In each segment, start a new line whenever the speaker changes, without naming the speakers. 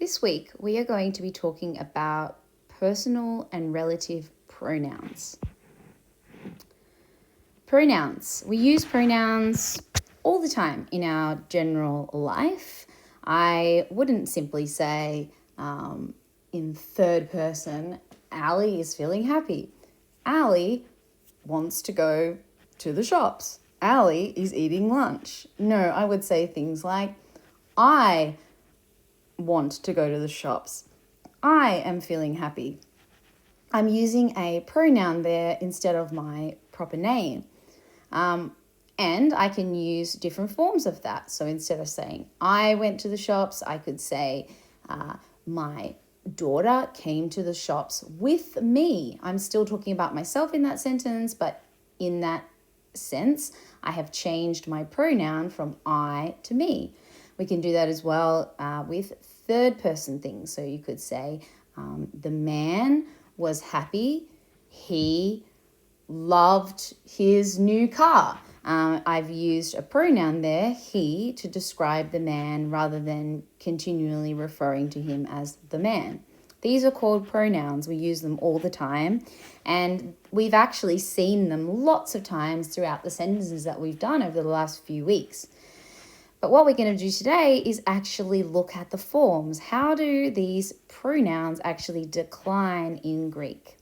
This week, we are going to be talking about personal and relative pronouns. Pronouns. We use pronouns all the time in our general life. I wouldn't simply say in third person, Ali is feeling happy. Ali wants to go to the shops. Ali is eating lunch. No, I would say things like, I want to go to the shops. I am feeling happy. I'm using a pronoun there instead of my proper name. And I can use different forms of that. So instead of saying I went to the shops, I could say my daughter came to the shops with me. I'm still talking about myself in that sentence, but in that sense, I have changed my pronoun from I to me. We can do that as well with third person things. So you could say the man was happy. He loved his new car. I've used a pronoun there, he, to describe the man rather than continually referring to him as the man. These are called pronouns. We use them all the time, and we've actually seen them lots of times throughout the sentences that we've done over the last few weeks. But what we're going to do today is actually look at the forms. How do these pronouns actually decline in Greek?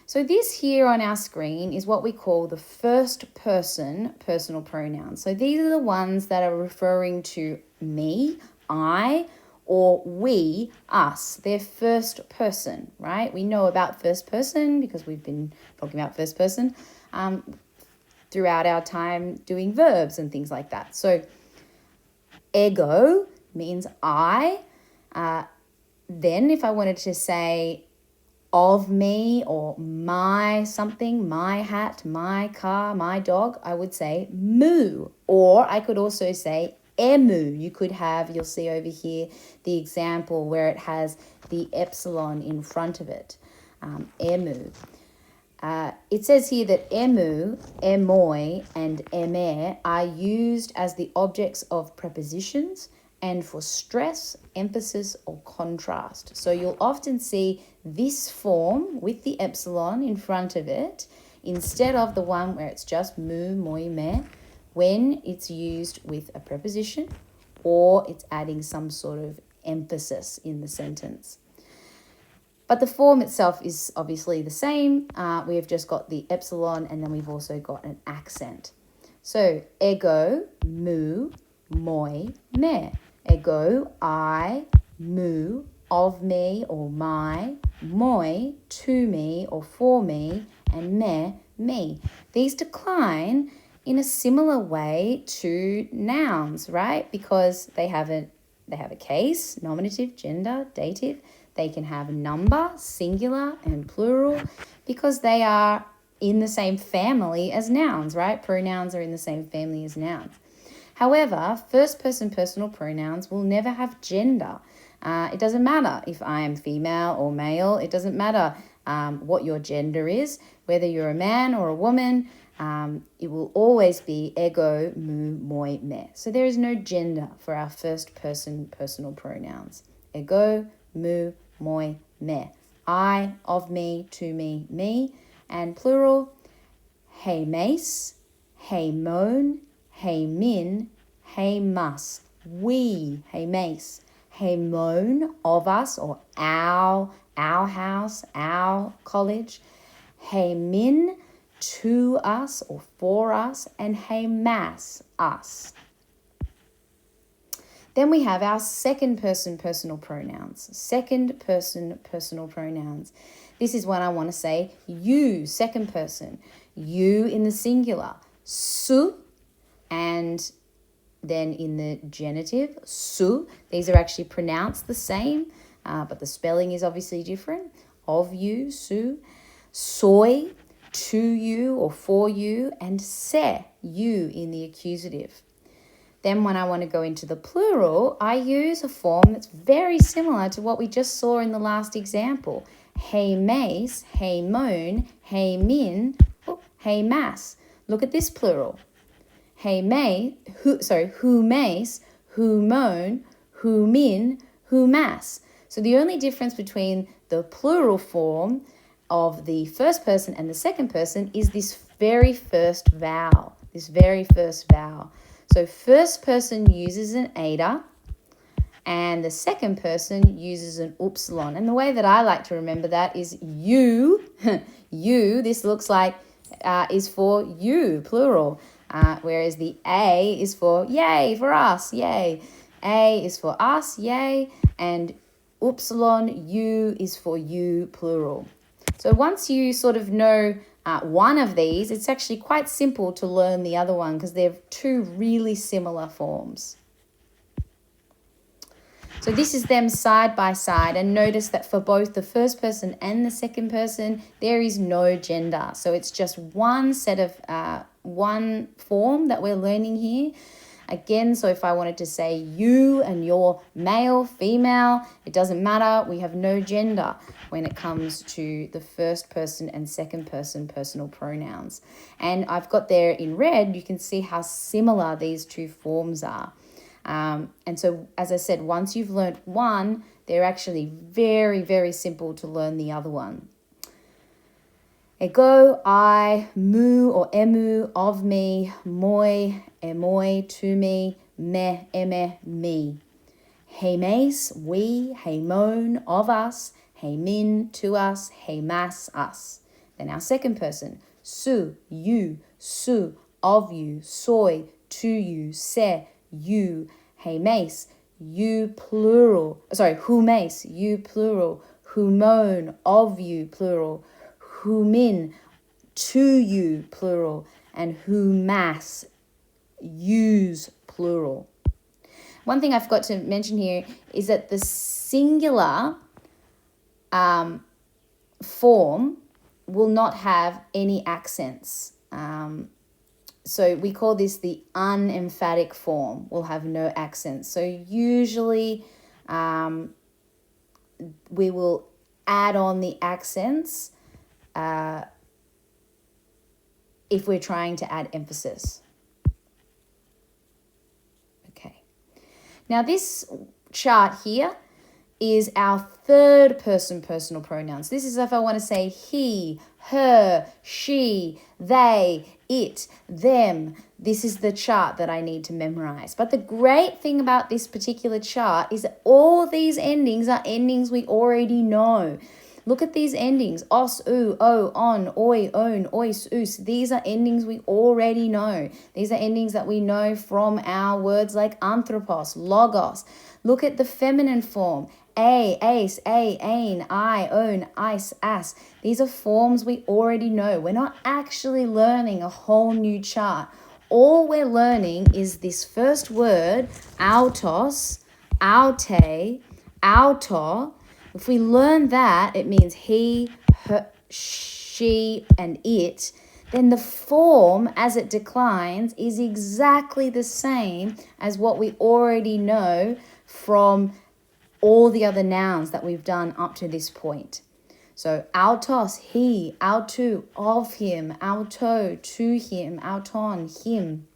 So this here on our screen is what we call the first person personal pronouns. So these are the ones that are referring to me, I, or we, us. They're first person, right? We know about first person because we've been talking about first person throughout our time doing verbs and things like that. So ego means I. Then if I wanted to say of me or my something, my hat, my car, my dog, I would say mu. Or I could also say emu. You could have, you'll see over here, the example where it has the epsilon in front of it. Emu. It says here that emu, emoi, and emer are used as the objects of prepositions and for stress, emphasis, or contrast. So you'll often see this form with the epsilon in front of it instead of the one where it's just mu, moi, me, when it's used with a preposition or it's adding some sort of emphasis in the sentence. But the form itself is obviously the same. We have just got the epsilon and then we've also got an accent. So ego, mu, moi, me. Ego, I, mu, of me or my, moi, to me or for me, and me. These decline in a similar way to nouns, right? Because they have a case, nominative, gender, dative. They can have a number, singular and plural, because they are in the same family as nouns, right? Pronouns are in the same family as nouns. However, first person personal pronouns will never have gender. It doesn't matter if I am female or male. It doesn't matter what your gender is, whether you're a man or a woman. It will always be ego, mu, moi, me. So there is no gender for our first person personal pronouns. Ego, mu, moi, me. I, of me, to me, me. And plural, he mace, he moan, he min, he mas. We, he mace, he moan, of us or our house, our college. He min, to us or for us. And he mas, us. Then we have our second person personal pronouns. Second person personal pronouns. This is when I want to say you, second person. You in the singular. Su, and then in the genitive, su. These are actually pronounced the same, but the spelling is obviously different. Of you, su. Soy, to you or for you. And se, you in the accusative. Then when I want to go into the plural, I use a form that's very similar to what we just saw in the last example. He mace, he moan, he min, he mas. Look at this plural. He who mace, who moan, who min, who mas. So the only difference between the plural form of the first person and the second person is this very first vowel, So first person uses an eta and the second person uses an upsilon. And the way that I like to remember that is you, this looks like is for you, plural. Whereas the A is for yay, for us, yay. A is for us, yay. And upsilon, U is for you, plural. So once you sort of know one of these, it's actually quite simple to learn the other one because they're two really similar forms. So this is them side by side, and notice that for both the first person and the second person, there is no gender. So it's just one set of, one form that we're learning here. Again, so if I wanted to say you and you're male, female, it doesn't matter. We have no gender when it comes to the first person and second person personal pronouns. And I've got there in red, you can see how similar these two forms are. And so, as I said, once you've learnt one, they're actually very, very simple to learn the other one. Ego, I, mu or emu, of me, moi, emoi, to me, me, eme, me. Hemes, we, hemon, of us, hemin, to us, hemas, us. Then our second person, su, you, su, of you, soy, to you, se, you, hemes, you plural, humes, you plural, humon, of you plural, humin, to you plural, and humas, use plural. One thing I forgot to mention here is that the singular form will not have any accents. So we call this the unemphatic form, will have no accents. So usually we will add on the accents if we're trying to add emphasis. Okay. Now this chart here is our third person personal pronouns. This is if I want to say he, her, she, they, it, them. This is the chart that I need to memorize. But the great thing about this particular chart is that all these endings are endings we already know. Look at these endings. Os, u, o, on, oi, own, ois, us. These are endings we already know. These are endings that we know from our words like anthropos, logos. Look at the feminine form. A, ace, a, ain, I, own, ice, as. These are forms we already know. We're not actually learning a whole new chart. All we're learning is this first word, autos, aute, auto. If we learn that, it means he, her, she, and it. Then the form, as it declines, is exactly the same as what we already know from all the other nouns that we've done up to this point. So autos, he, autu, of him, auto, to him, auton, him,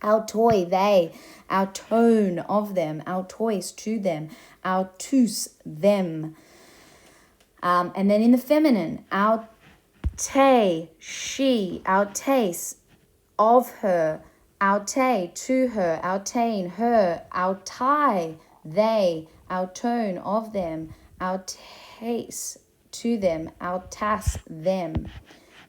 autoi, they, autone, of them, autois, to them, autus, them. And then in the feminine, aute, she, autes, of her, aute, to her, autain, her, autai, they, autone, of them, autes, to them, autas, them.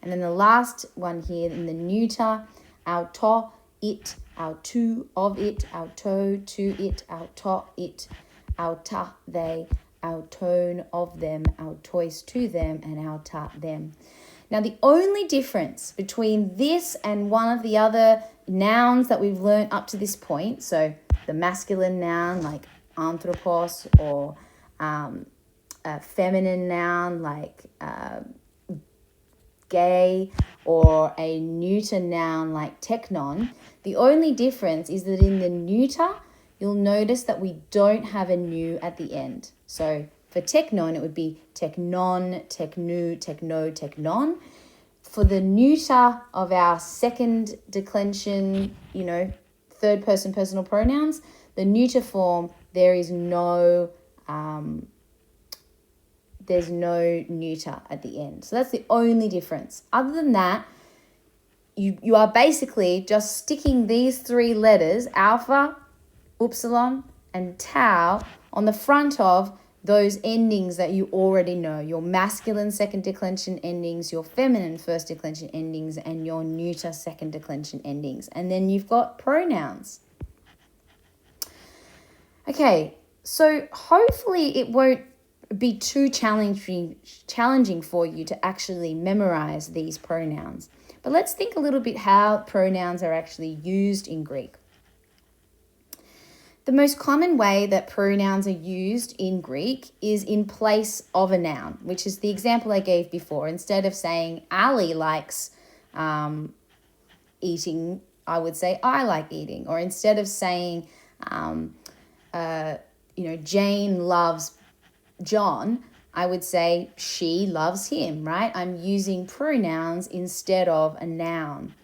And then the last one here in the neuter, auto, it, autu, of it, auto, to it, auto, it, auta, they, autone, of them, autois, to them, and auta, them. Now, the only difference between this and one of the other nouns that we've learned up to this point, so the masculine noun like anthropos, or a feminine noun like gay, or a neuter noun like teknon, the only difference is that in the neuter, you'll notice that we don't have a nu at the end. So for teknon, it would be teknon, teknu, tekno, teknon. For the neuter of our second declension, third person personal pronouns, the neuter form, there is no there's no neuter at the end. So that's the only difference. Other than that, you are basically just sticking these three letters, alpha, upsilon, and tau, on the front of those endings that you already know, your masculine second declension endings, your feminine first declension endings, and your neuter second declension endings. And then you've got pronouns. Okay, so hopefully it won't be too challenging for you to actually memorize these pronouns. But let's think a little bit how pronouns are actually used in Greek. The most common way that pronouns are used in Greek is in place of a noun, which is the example I gave before. Instead of saying Ali likes eating, I would say I like eating. Or instead of saying, Jane loves John, I would say she loves him, right? I'm using pronouns instead of a noun.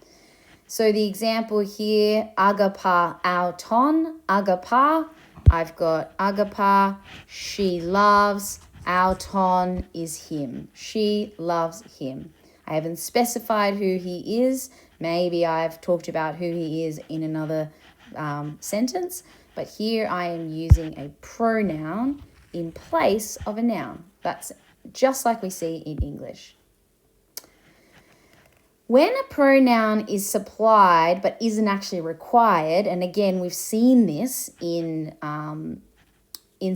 So the example here, agapa auton, agapa, I've got agapa, she loves, auton is him. She loves him. I haven't specified who he is. Maybe I've talked about who he is in another sentence, but here I am using a pronoun in place of a noun. That's just like we see in English. When a pronoun is supplied but isn't actually required, and again, we've seen this in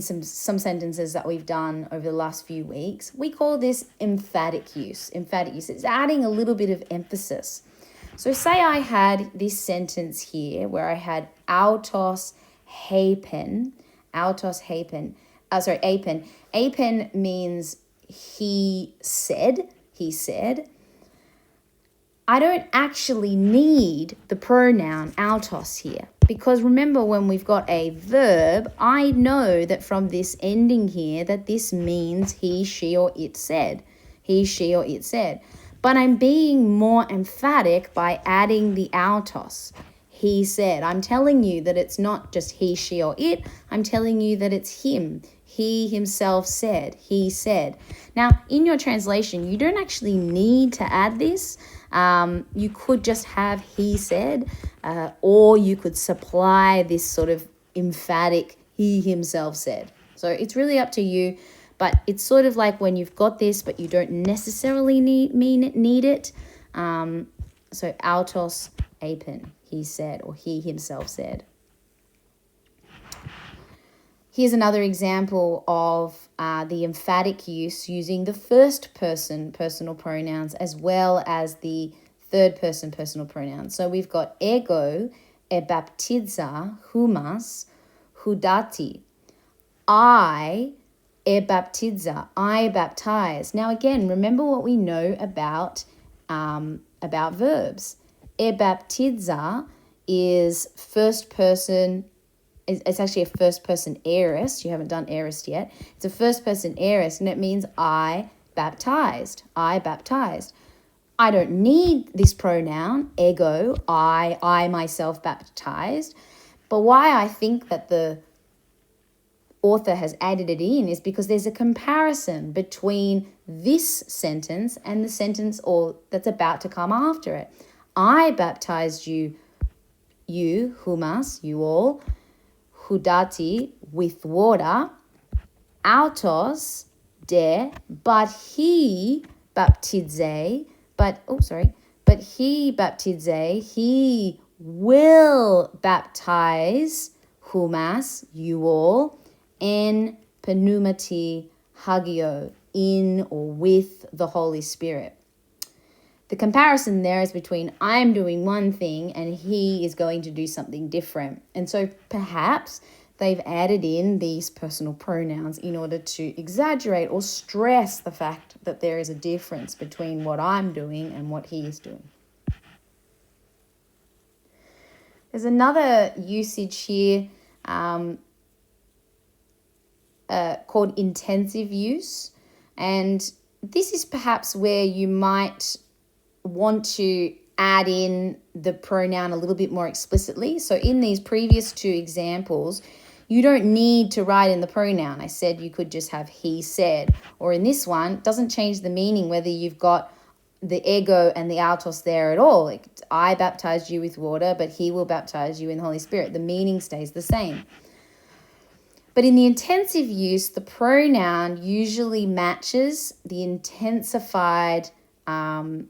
some sentences that we've done over the last few weeks, we call this emphatic use. Emphatic use, it's adding a little bit of emphasis. So say I had this sentence here where I had autos hapen, apen. Apen means he said. I don't actually need the pronoun autos here, because remember, when we've got a verb, I know that from this ending here that this means he, she, or it said. He, she, or it said. But I'm being more emphatic by adding the autos. He said. I'm telling you that it's not just he, she, or it. I'm telling you that it's him. He himself said. He said. Now, in your translation, you don't actually need to add this. You could just have he said, or you could supply this sort of emphatic he himself said. So it's really up to you, but it's sort of like when you've got this, but you don't necessarily need it. So autos apen, he said, or he himself said. Here's another example of the emphatic use using the first person personal pronouns as well as the third person personal pronouns. So we've got ego, ebaptiza, humas, hudati. I ebaptiza, I baptize. Now again, remember what we know about verbs. Ebaptiza is first person. It's actually a first-person aorist. You haven't done aorist yet. It's a first-person aorist, and it means I baptized. I baptized. I don't need this pronoun, ego, I myself baptized. But why I think that the author has added it in is because there's a comparison between this sentence and the sentence that's about to come after it. I baptized you, humas, you all, hudati, with water, autos, but he baptize, he will baptize, humas, you all, en pneumati hagio, in or with the Holy Spirit. The comparison there is between I'm doing one thing and he is going to do something different. And so perhaps they've added in these personal pronouns in order to exaggerate or stress the fact that there is a difference between what I'm doing and what he is doing. There's another usage here called intensive use. And this is perhaps where you might want to add in the pronoun a little bit more explicitly. So in these previous two examples, You don't need to write in the pronoun. I said you could just have he said. Or in this one, it doesn't change the meaning whether you've got the ego and the autos there at all. Like, I baptized you with water, but he will baptize you in the Holy Spirit. The meaning stays the same. But in the intensive use, the pronoun usually matches the intensified, the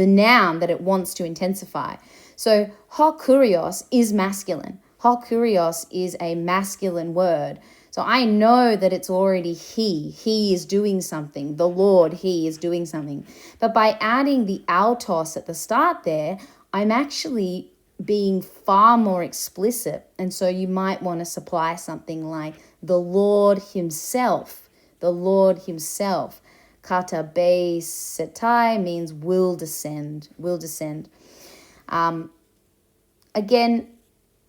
noun that it wants to intensify. So ho kurios is masculine. Ho kurios is a masculine word. So I know that it's already he. He is doing something. The Lord, he is doing something. But by adding the autos at the start there, I'm actually being far more explicit. And so you might want to supply something like the Lord himself. The Lord himself. Kata be setai means will descend. Will descend. Again,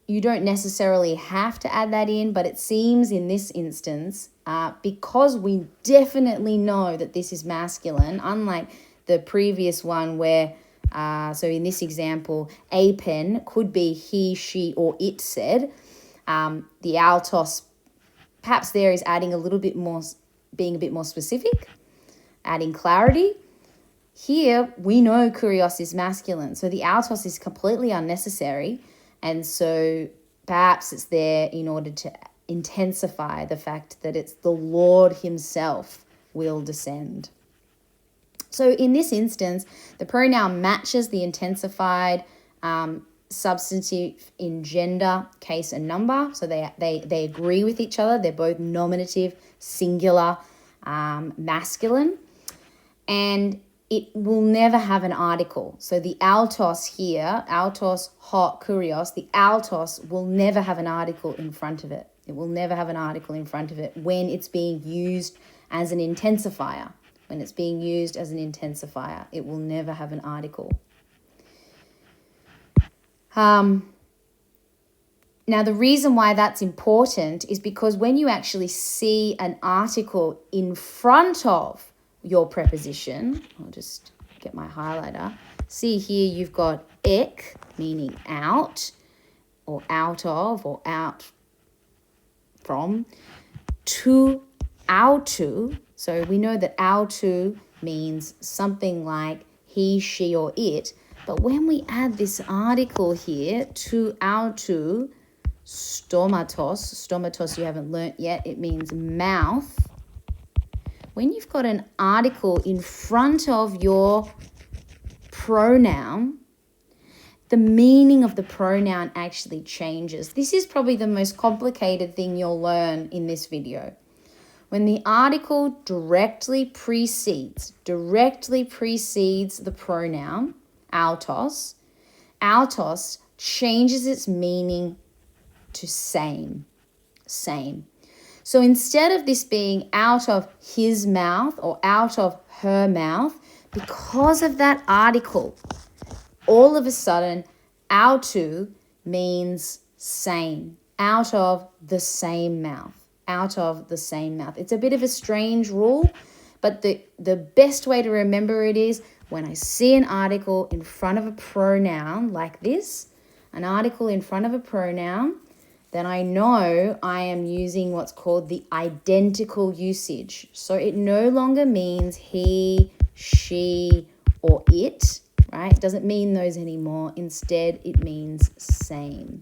you don't necessarily have to add that in, but it seems in this instance, because we definitely know that this is masculine, unlike the previous one where, so in this example, a pen could be he, she, or it said. The autos perhaps there is adding a little bit more, being a bit more specific, adding clarity. Here, we know kurios is masculine, so the autos is completely unnecessary, and so perhaps it's there in order to intensify the fact that it's the Lord himself will descend. So in this instance, the pronoun matches the intensified substantive in gender, case, and number, so they agree with each other. They're both nominative, singular, masculine, and it will never have an article. So the autos here, autos, ho, kurios, the autos will never have an article in front of it. It will never have an article in front of it when it's being used as an intensifier. When it's being used as an intensifier, it will never have an article. Now, the reason why that's important is because when you actually see an article in front of your preposition, I'll just get my highlighter. See here, you've got ek, meaning out, or out of, or out from, to autu. So we know that autu means something like he, she, or it. But when we add this article here, to autu, stomatos you haven't learnt yet, it means mouth. When you've got an article in front of your pronoun, the meaning of the pronoun actually changes. This is probably the most complicated thing you'll learn in this video. When the article directly precedes the pronoun, autos changes its meaning to same. So instead of this being out of his mouth or out of her mouth, because of that article, all of a sudden, autu means same, out of the same mouth, out of the same mouth. It's a bit of a strange rule, but the best way to remember it is when I see an article in front of a pronoun like this, an article in front of a pronoun, then I know I am using what's called the identical usage. So it no longer means he, she, or it, right? It doesn't mean those anymore. Instead, it means same.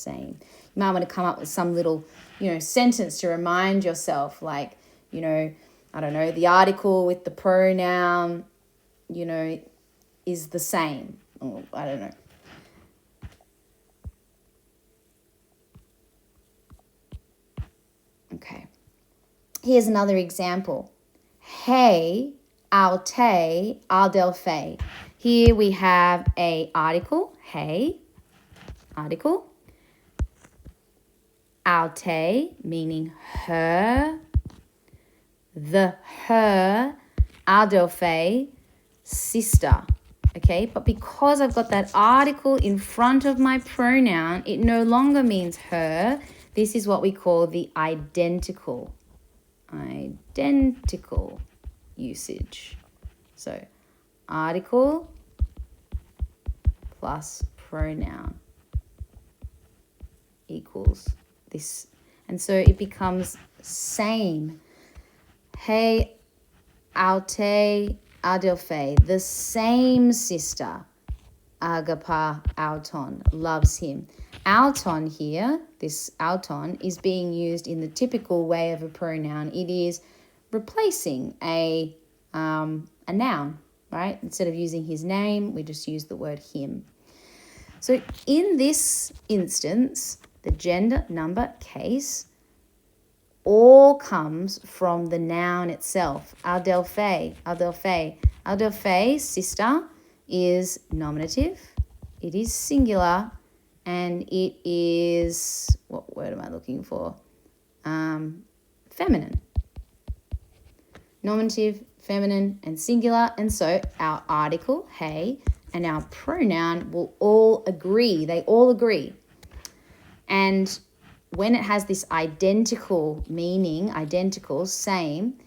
You might want to come up with some little, sentence to remind yourself, like, I don't know, the article with the pronoun, is the same. Or I don't know. Okay, here's another example. Hey, alte, aldelfe. Here we have a article, hey, article. Alte, meaning her. The her, aldelfe, sister. Okay, but because I've got that article in front of my pronoun, it no longer means her. This is what we call the identical usage. So article plus pronoun. equals this. And so it becomes same. Hey, aute, adelphe, the same sister, agapa, auton, loves him. Auton here, this auton, is being used in the typical way of a pronoun. It is replacing a noun, right? Instead of using his name, we just use the word him. So in this instance, the gender, number, case, all comes from the noun itself. Adelphe, adelphe. Adelphe, sister, is nominative. It is singular. And it is, what word am I looking for? Feminine. Nominative, feminine, and singular. And so our article, hey, and our pronoun will all agree. They all agree. And when it has this identical meaning, identical, same,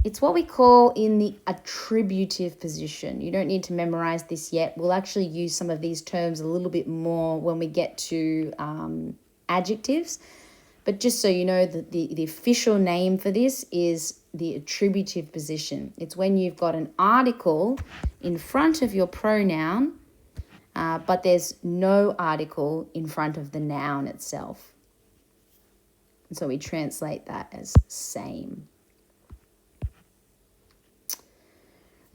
it's what we call in the attributive position. You don't need to memorize this yet. We'll actually use some of these terms a little bit more when we get to adjectives. But just so you know, the official name for this is the attributive position. It's when you've got an article in front of your pronoun, but there's no article in front of the noun itself. And so we translate that as same.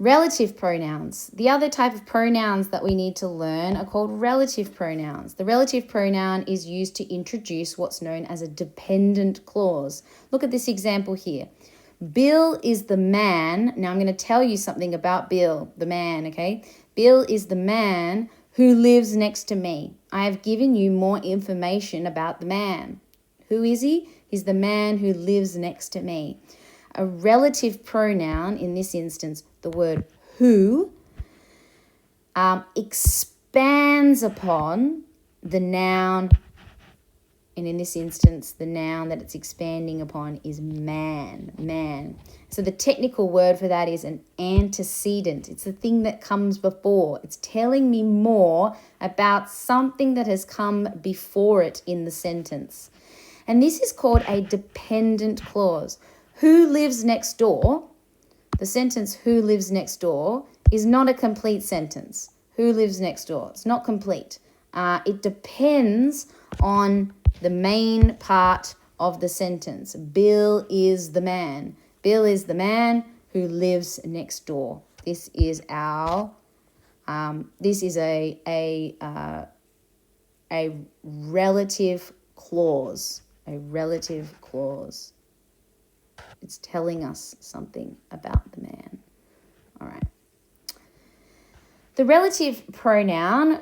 Relative pronouns. The other type of pronouns that we need to learn are called relative pronouns. The relative pronoun is used to introduce what's known as a dependent clause. Look at this example here. Bill is the man. Now I'm going to tell you something about Bill, the man, okay? Bill is the man who lives next to me. I have given you more information about the man. Who is he? He's the man who lives next to me. A relative pronoun, in this instance, the word who, expands upon the noun, and in this instance, the noun that it's expanding upon is man, man. So the technical word for that is an antecedent. It's the thing that comes before. It's telling me more about something that has come before it in the sentence. And this is called a dependent clause. Who lives next door? The sentence who lives next door is not a complete sentence. Who lives next door? It's not complete. It depends on the main part of the sentence. Bill is the man. Bill is the man who lives next door. This is our. This is a relative clause. A relative clause. It's telling us something about the man. All right. The relative pronoun,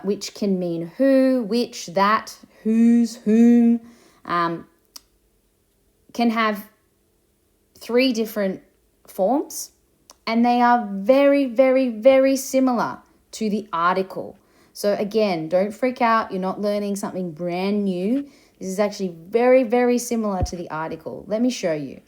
which can mean who, which, that, whose, whom, can have 3 different forms, and they are very, very, very similar to the article. So again, don't freak out. You're not learning something brand new. This is actually very, very similar to the article. Let me show you.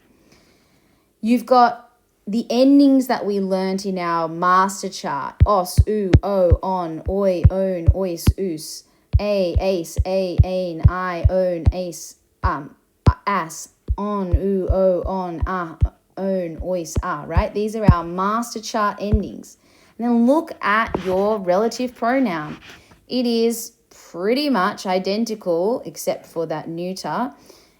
You've got the endings that we learnt in our master chart. Os, u, o, on, oi, own, ois, us. A, ace, a, ain, I, own, ace, as, on, u, o, on, own, ois, right? These are our master chart endings. And then look at your relative pronoun. It is pretty much identical, except for that neuter.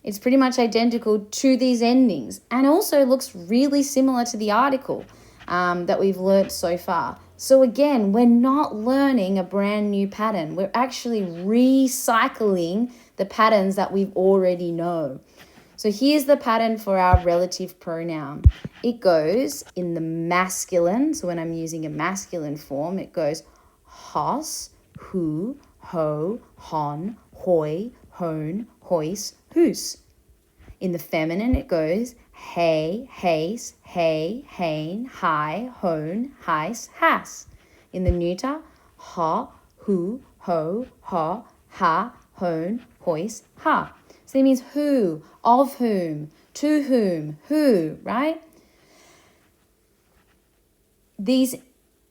It's pretty much identical to these endings, and also looks really similar to the article that we've learnt so far. So again, we're not learning a brand new pattern. We're actually recycling the patterns that we've already know. So here's the pattern for our relative pronoun. It goes in the masculine. So when I'm using a masculine form, it goes hos, hu, ho, hon, hoi, hone, hois, whose. In the feminine, it goes hey, hace, hey, hain, hi, hone, heis, has. In the neuter, ha, hu, ho, ha, ha, hone, hois, ha. So it means who, of whom, to whom, who, right? These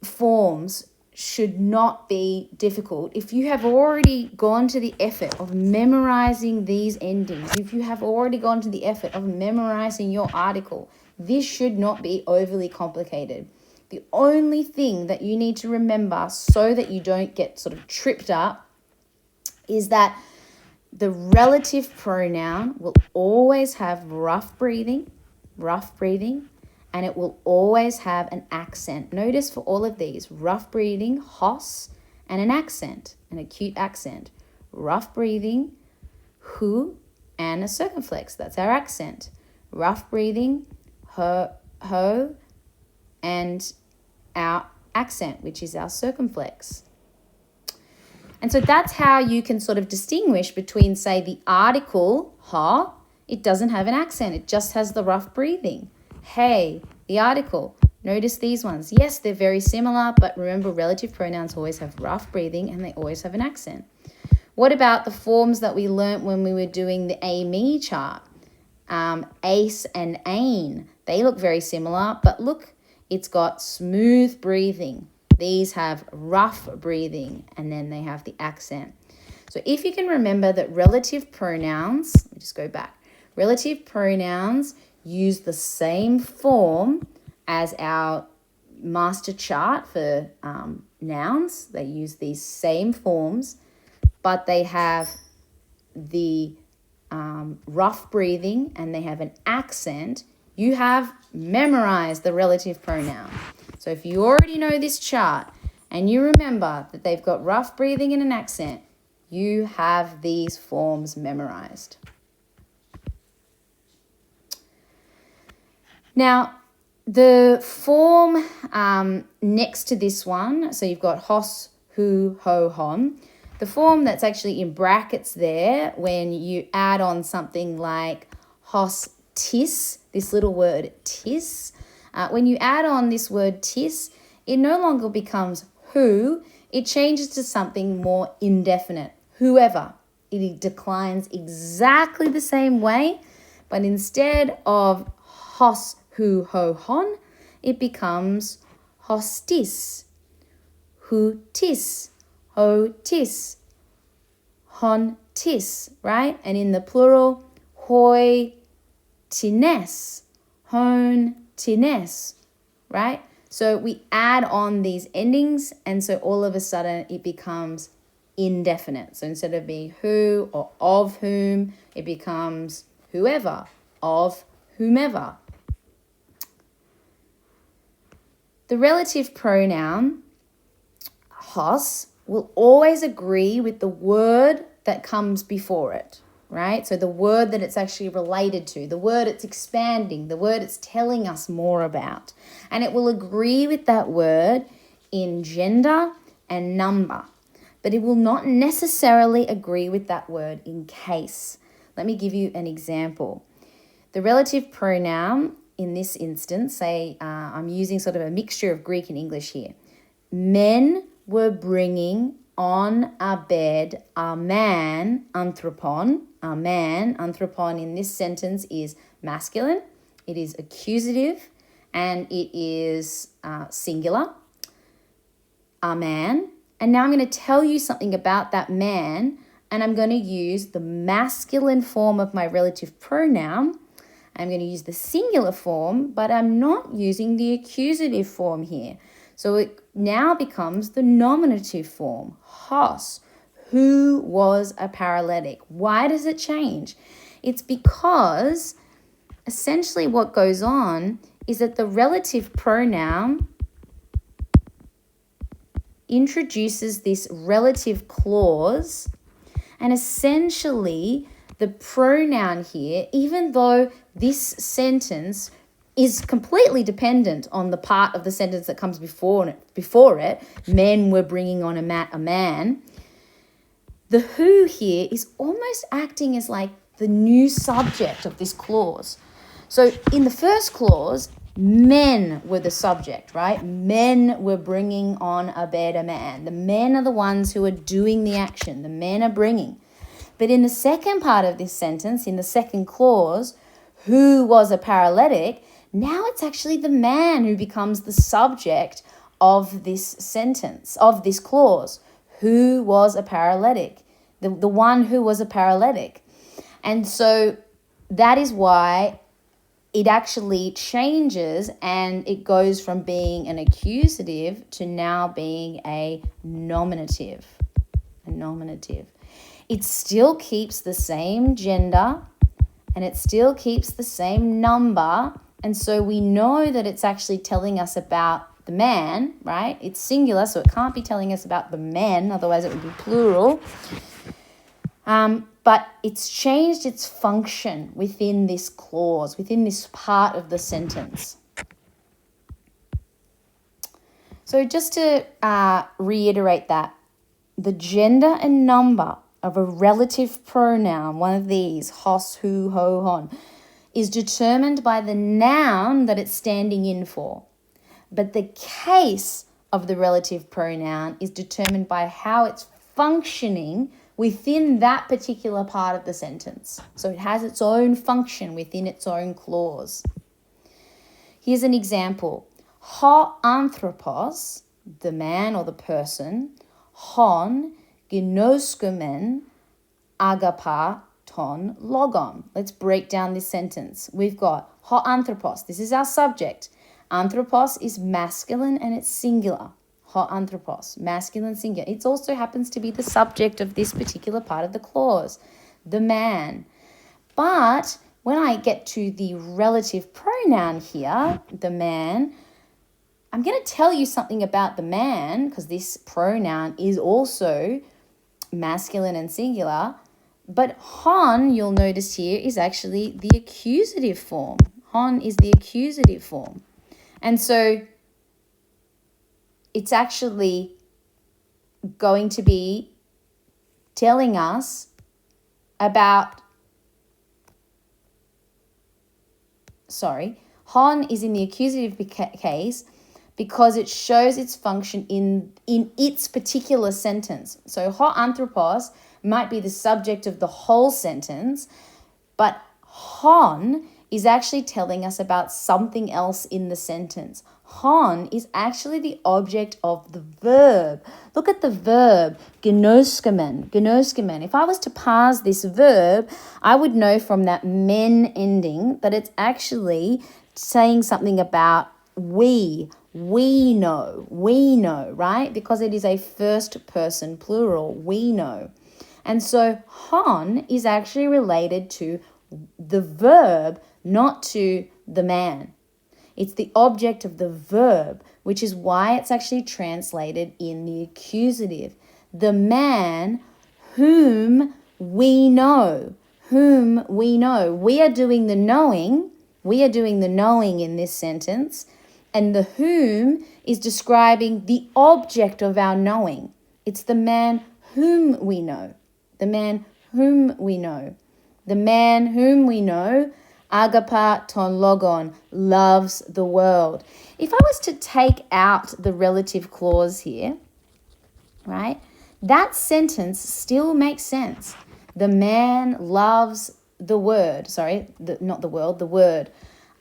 forms should not be difficult. If you have already gone to the effort of memorizing these endings, if you have already gone to the effort of memorizing your article, this should not be overly complicated. The only thing that you need to remember so that you don't get sort of tripped up is that the relative pronoun will always have rough breathing, and it will always have an accent. Notice for all of these, rough breathing, hos, and an accent, an acute accent. Rough breathing, hu, and a circumflex. That's our accent. Rough breathing, ho, and our accent, which is our circumflex. And so that's how you can sort of distinguish between, say, the article, ha, it doesn't have an accent. It just has the rough breathing. Hey, the article. Notice these ones. Yes, they're very similar, but remember, relative pronouns always have rough breathing and they always have an accent. What about the forms that we learnt when we were doing the A-me chart? Ace and ain. They look very similar, but look, it's got smooth breathing. These have rough breathing, and then they have the accent. So if you can remember that relative pronouns, let me just go back. Relative pronouns use the same form as our master chart for nouns. They use these same forms, but they have the rough breathing and they have an accent. You have memorized the relative pronoun. So if you already know this chart and you remember that they've got rough breathing and an accent, you have these forms memorized. Now, the form next to this one, so you've got hos, hu, ho, hon. The form that's actually in brackets there, when you add on something like hos, tis, this little word tis, when you add on this word tis, it no longer becomes who, it changes to something more indefinite, whoever. It declines exactly the same way, but instead of hos, hu, ho, hon, it becomes hostis, hu, tis, ho, tis, hon, tis, right? And in the plural, hoi, tines, hon, tines, right? So we add on these endings, and so all of a sudden it becomes indefinite. So instead of being who or of whom, it becomes whoever, of whomever. The relative pronoun hos will always agree with the word that comes before it, right? So the word that it's actually related to, the word it's expanding, the word it's telling us more about. And it will agree with that word in gender and number, but it will not necessarily agree with that word in case. Let me give you an example. The relative pronoun in this instance, say I'm using sort of a mixture of Greek and English here. Men were bringing on a bed a man, anthropon. A man, anthropon in this sentence is masculine, it is accusative, and it is singular. A man. And now I'm going to tell you something about that man, and I'm going to use the masculine form of my relative pronoun. I'm going to use the singular form, but I'm not using the accusative form here. So it now becomes the nominative form, hos, who was a paralytic. Why does it change? It's because essentially what goes on is that the relative pronoun introduces this relative clause, and essentially the pronoun here, even though this sentence is completely dependent on the part of the sentence that comes before it, men were bringing on a man, the who here is almost acting as like the new subject of this clause. So in the first clause, men were the subject, right? Men were bringing on a bed a man. The men are the ones who are doing the action. The men are bringing. But in the second part of this sentence, in the second clause, who was a paralytic, now it's actually the man who becomes the subject of this sentence, of this clause. Who was a paralytic? The one who was a paralytic. And so that is why it actually changes and it goes from being an accusative to now being a nominative. A nominative. It still keeps the same gender and it still keeps the same number. And so we know that it's actually telling us about the man, right? It's singular, so it can't be telling us about the men, otherwise it would be plural. But it's changed its function within this clause, within this part of the sentence. So just to reiterate that, the gender and number of a relative pronoun, one of these, hos, hu, ho, hon, is determined by the noun that it's standing in for. But the case of the relative pronoun is determined by how it's functioning within that particular part of the sentence. So it has its own function within its own clause. Here's an example. Ho anthropos, the man or the person, hon ginoskomen agapa ton logon. Let's break down this sentence. We've got ho anthropos. This is our subject. Anthropos is masculine and it's singular. Ho anthropos, masculine, singular. It also happens to be the subject of this particular part of the clause, the man. But when I get to the relative pronoun here, the man, I'm going to tell you something about the man because this pronoun is also masculine and singular. But hon, you'll notice here, is actually the accusative form. Hon is the accusative form. And so it's actually going to be telling us about, hon is in the accusative case because it shows its function in its particular sentence. So ho anthropos might be the subject of the whole sentence, but hon is actually telling us about something else in the sentence. Hon is actually the object of the verb. Look at the verb, gnoskomen, gnoskomen. If I was to parse this verb, I would know from that men ending that it's actually saying something about we know, right? Because it is a first person plural, we know. And so hon is actually related to the verb, not to the man. It's the object of the verb, which is why it's actually translated in the accusative. The man whom we know, whom we know. We are doing the knowing. We are doing the knowing in this sentence. And the whom is describing the object of our knowing. It's the man whom we know. The man whom we know. The man whom we know, agapa ton logon, loves the world. If I was to take out the relative clause here, right, that sentence still makes sense. The man loves the word. Not the world, the word.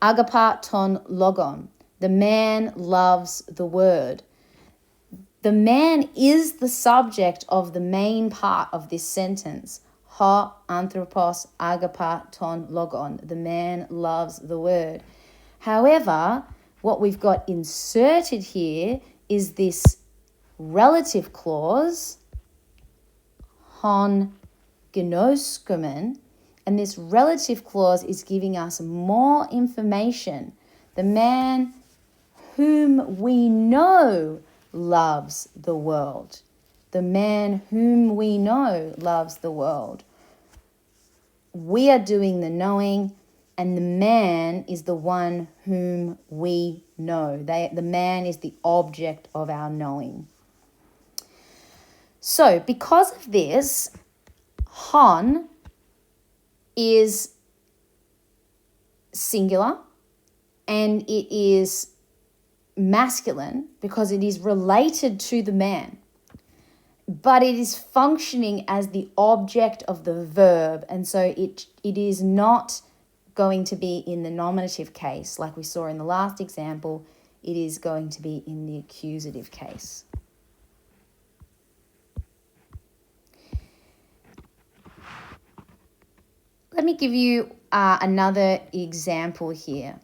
Agapa ton logon. The man loves the word. The man is the subject of the main part of this sentence. Ho anthropos agapa ton logon. The man loves the word. However, what we've got inserted here is this relative clause, hon gnoskomen, and this relative clause is giving us more information. The man whom we know loves the world. The man whom we know loves the world. We are doing the knowing, and the man is the one whom we know. The man is the object of our knowing. So, because of this, hon is singular and it is masculine because it is related to the man, but it is functioning as the object of the verb, and so it is not going to be in the nominative case like we saw in the last example. it is going to be in the accusative case. Let me give you another example here.